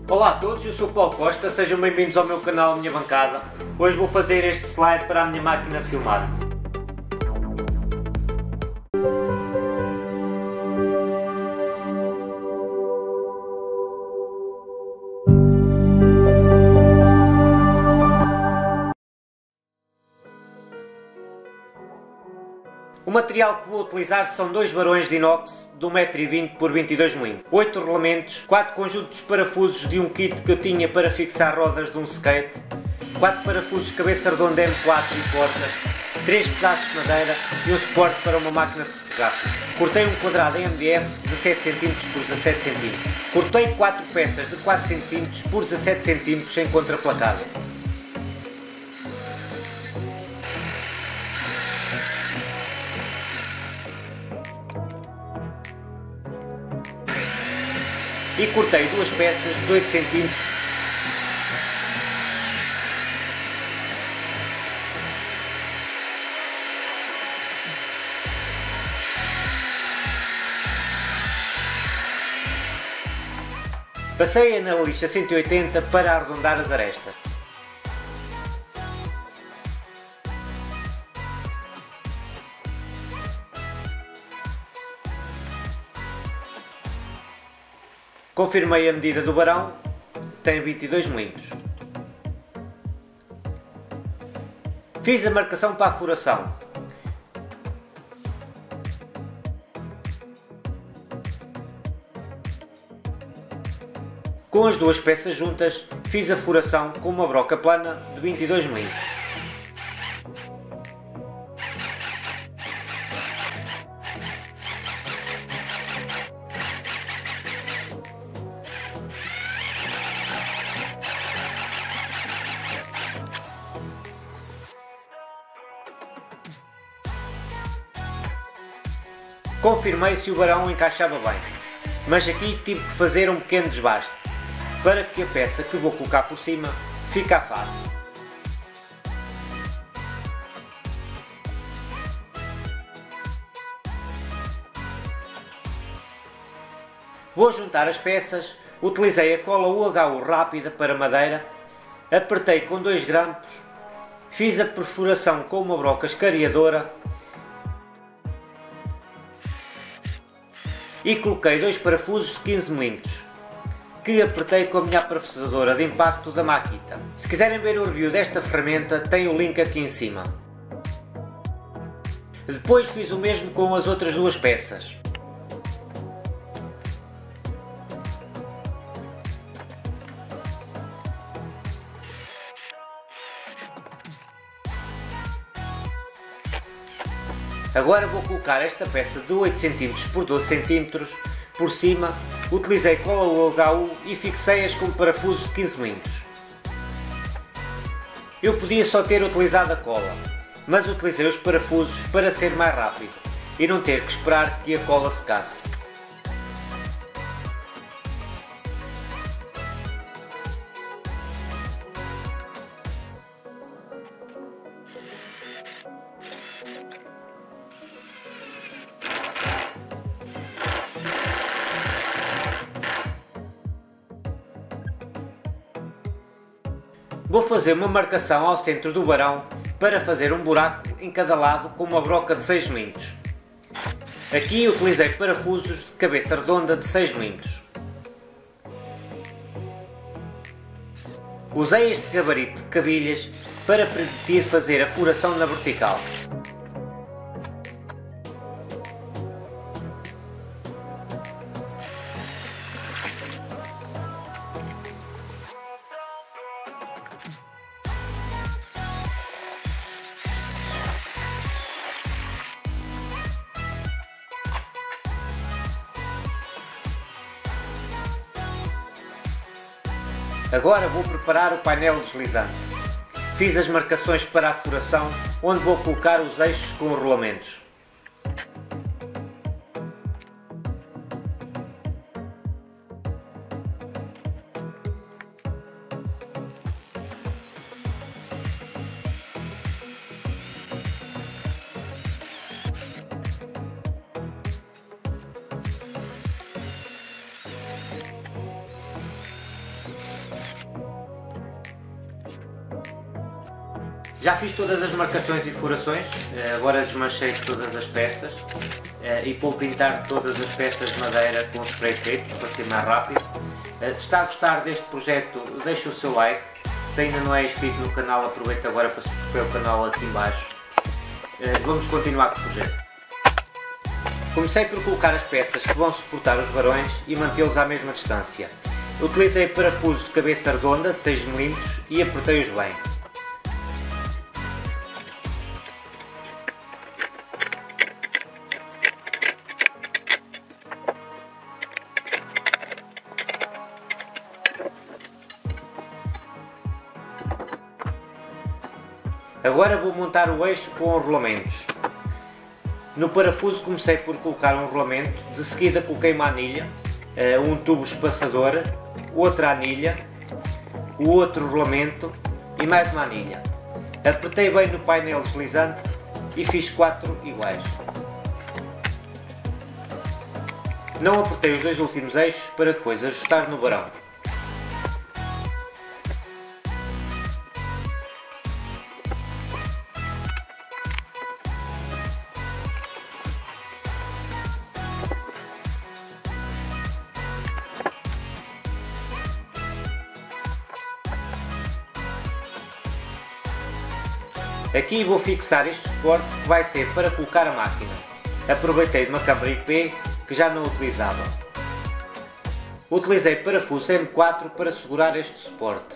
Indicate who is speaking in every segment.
Speaker 1: Olá a todos, eu sou o Paulo Costa, sejam bem-vindos ao meu canal Minha Bancada. Hoje vou fazer este slide para a minha máquina de filmar. O material que vou utilizar são dois varões de inox de 1,20 m por 22 mm, 8 rolamentos, 4 conjuntos de parafusos de um kit que eu tinha para fixar rodas de um skate, 4 parafusos de cabeça redonda M4 e portas, 3 pedaços de madeira e um suporte para uma máquina fotográfica. Cortei um quadrado em MDF 17 cm por 17 cm. Cortei 4 peças de 4 cm por 17 cm em contraplacado. E cortei duas peças de 8 cm. Passei-a na lixa 180 para arredondar as arestas. Confirmei a medida do varão, tem 22 mm. Fiz a marcação para a furação. Com as duas peças juntas, fiz a furação com uma broca plana de 22 mm. Confirmei se o varão encaixava bem, mas aqui tive que fazer um pequeno desbaste, para que a peça que vou colocar por cima fique à face. Vou juntar as peças, utilizei a cola UHU rápida para madeira, apertei com 2 grampos, fiz a perfuração com uma broca escariadora e coloquei 2 parafusos de 15 mm, que apertei com a minha parafusadora de impacto da Makita. Se quiserem ver o review desta ferramenta, tem o link aqui em cima. Depois fiz o mesmo com as outras duas peças. Agora vou colocar esta peça de 8 cm por 12 cm por cima, utilizei cola UHU e fixei-as com parafusos de 15 mm. Eu podia só ter utilizado a cola, mas utilizei os parafusos para ser mais rápido e não ter que esperar que a cola secasse. Vou fazer uma marcação ao centro do varão para fazer um buraco em cada lado com uma broca de 6 mm. Aqui utilizei parafusos de cabeça redonda de 6 mm. Usei este gabarito de cabilhas para permitir fazer a furação na vertical. Agora vou preparar o painel deslizante. Fiz as marcações para a furação, onde vou colocar os eixos com os rolamentos. Já fiz todas as marcações e furações, agora desmanchei todas as peças e vou pintar todas as peças de madeira com spray preto para ser mais rápido. Se está a gostar deste projeto, deixe o seu like. Se ainda não é inscrito no canal, aproveita agora para subscrever o canal aqui em baixo. Vamos continuar com o projeto. Comecei por colocar as peças que vão suportar os varões e mantê-los à mesma distância. Utilizei parafusos de cabeça redonda de 6 mm e apertei-os bem. Agora vou montar o eixo com os rolamentos. No parafuso comecei por colocar um rolamento, de seguida coloquei uma anilha, um tubo espaçador, outra anilha, o outro rolamento e mais uma anilha. Apertei bem no painel deslizante e fiz 4 iguais. Não apertei os dois últimos eixos para depois ajustar no varão. Aqui vou fixar este suporte que vai ser para colocar a máquina. Aproveitei de uma câmara IP que já não utilizava. Utilizei parafuso M4 para segurar este suporte.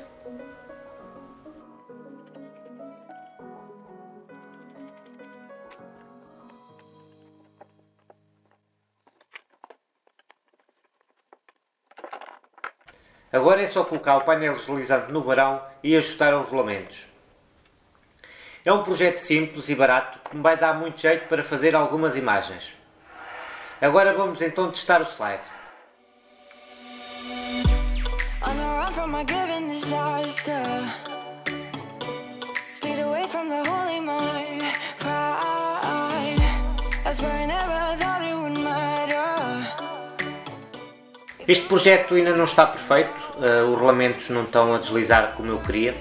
Speaker 1: Agora é só colocar o painel deslizante no varão e ajustar os rolamentos. É um projeto simples e barato que me vai dar muito jeito para fazer algumas imagens. Agora vamos então testar o slide. Este projeto ainda não está perfeito, os rolamentos não estão a deslizar como eu queria,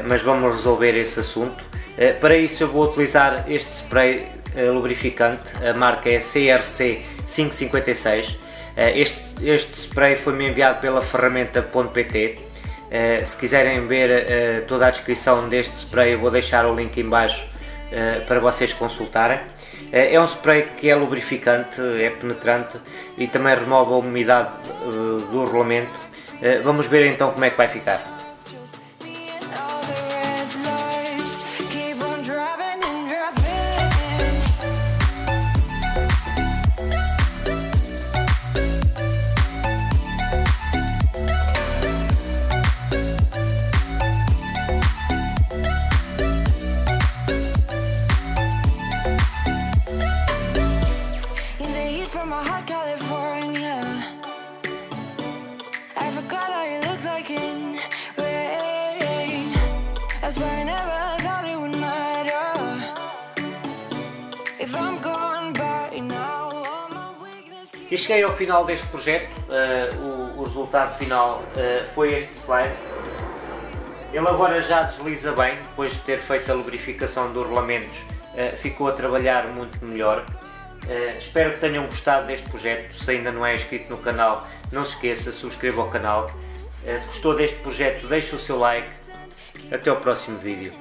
Speaker 1: mas vamos resolver esse assunto. Para isso eu vou utilizar este spray lubrificante, a marca é CRC 556. Este spray foi-me enviado pela ferramenta.pt. Se quiserem ver toda a descrição deste spray, eu vou deixar o link em baixo para vocês consultarem. É um spray que é lubrificante, é penetrante e também remove a umidade do rolamento. Vamos ver então como é que vai ficar. E cheguei ao final deste projeto. O resultado final foi este slide. Ele agora já desliza bem, depois de ter feito a lubrificação dos rolamentos, ficou a trabalhar muito melhor. Espero que tenham gostado deste projeto. Se ainda não é inscrito no canal, não se esqueça, subscreva o canal. Se gostou deste projeto, deixe o seu like. Até ao próximo vídeo.